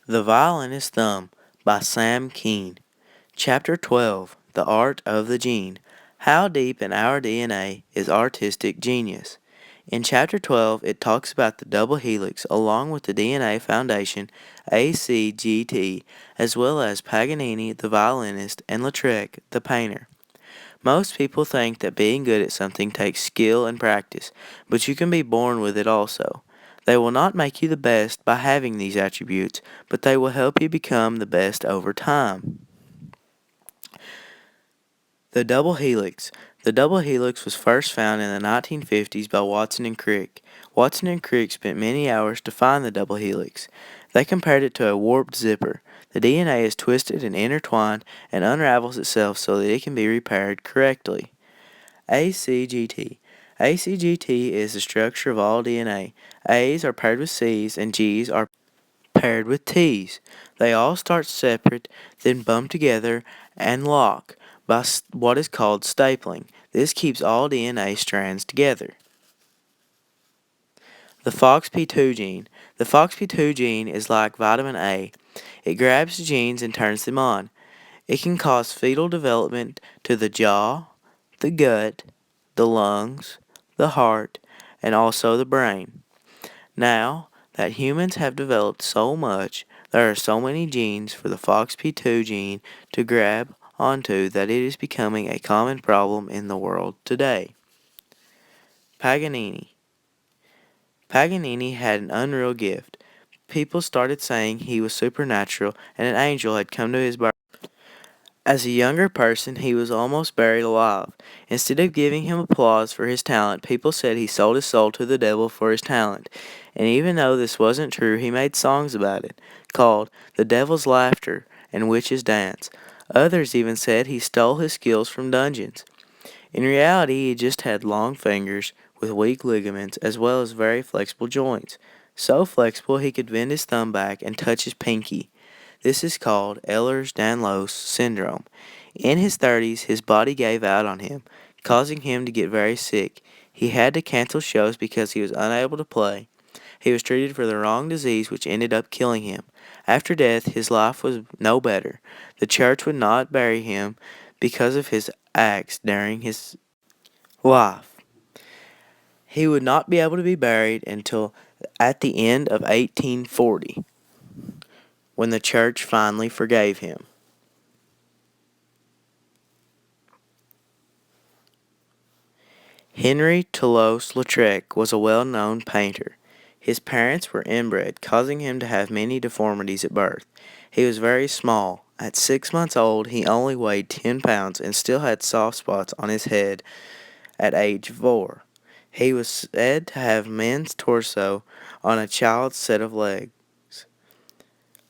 The Violinist Thumb by Sam Keene. Chapter 12 The Art of the Gene. How deep in our DNA is artistic genius? In Chapter 12, it talks about the double helix along with the DNA foundation, ACGT, as well as Paganini, the violinist, and Lautrec, the painter. Most people think that being good at something takes skill and practice, but you can be born with it also. They will not make you the best by having these attributes, but they will help you become the best over time. The double helix. The double helix was first found in the 1950s by Watson and Crick. Watson and Crick spent many hours to find the double helix. They compared it to a warped zipper. The DNA is twisted and intertwined and unravels itself so that it can be repaired correctly. ACGT. ACGT is the structure of all DNA. A's are paired with C's and G's are paired with T's. They all start separate, then bump together and lock by what is called stapling. This keeps all DNA strands together. The FOXP2 gene. The FOXP2 gene is like vitamin A. It grabs the genes and turns them on. It can cause fetal development to the jaw, the gut, the lungs, the heart, and also the brain. Now that humans have developed so much, there are so many genes for the FOXP2 gene to grab onto that it is becoming a common problem in the world today. Paganini. Paganini had an unreal gift. People started saying he was supernatural and an angel had come to his birth. As a younger person, he was almost buried alive. Instead of giving him applause for his talent, people said he sold his soul to the devil for his talent. And even though this wasn't true, he made songs about it, called The Devil's Laughter and Witch's Dance. Others even said he stole his skills from dungeons. In reality, he just had long fingers with weak ligaments as well as very flexible joints. So flexible he could bend his thumb back and touch his pinky. This is called Ehlers-Danlos syndrome. In his 30s, his body gave out on him, causing him to get very sick. He had to cancel shows because he was unable to play. He was treated for the wrong disease, which ended up killing him. After death, his life was no better. The church would not bury him because of his acts during his life. He would not be able to be buried until at the end of 1840. When the church finally forgave him. Henry Toulouse-Lautrec was a well-known painter. His parents were inbred, causing him to have many deformities at birth. He was very small. At 6 months old, he only weighed 10 pounds and still had soft spots on his head at age 4. He was said to have men's torso on a child's set of legs.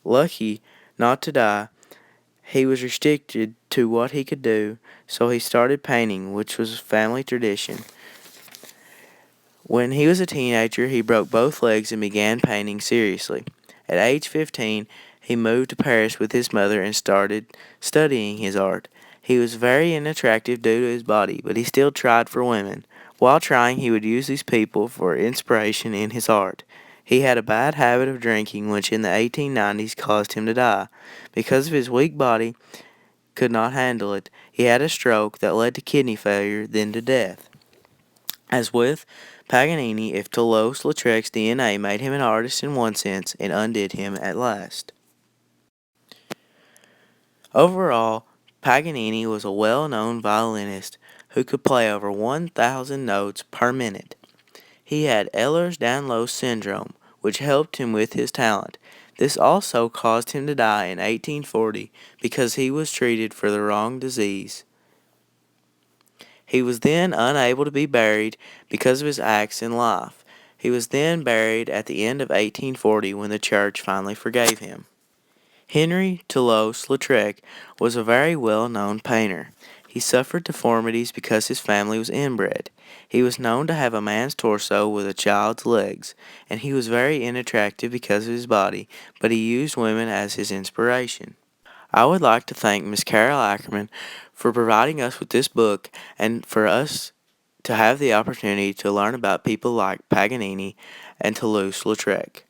Lucky not to die, he was restricted to what he could do, so he started painting, which was family tradition. When he was a teenager, he broke both legs and began painting seriously. At age 15, he moved to Paris with his mother and started studying his art. He was very unattractive due to his body, but he still tried for women. While trying, he would use these people for inspiration in his art. He had a bad habit of drinking, which in the 1890s caused him to die. Because of his weak body, could not handle it. He had a stroke that led to kidney failure, then to death. As with Paganini, if Toulouse-Lautrec's DNA made him an artist in one sense, it undid him at last. Overall, Paganini was a well-known violinist who could play over 1,000 notes per minute. He had Ehlers-Danlos syndrome, which helped him with his talent. This also caused him to die in 1840 because he was treated for the wrong disease. He was then unable to be buried because of his acts in life. He was then buried at the end of 1840 when the church finally forgave him. Henry Toulouse-Lautrec was a very well-known painter. He suffered deformities because his family was inbred. He was known to have a man's torso with a child's legs, and he was very unattractive because of his body, but he used women as his inspiration. I would like to thank Miss Carol Ackerman for providing us with this book and for us to have the opportunity to learn about people like Paganini and Toulouse-Lautrec.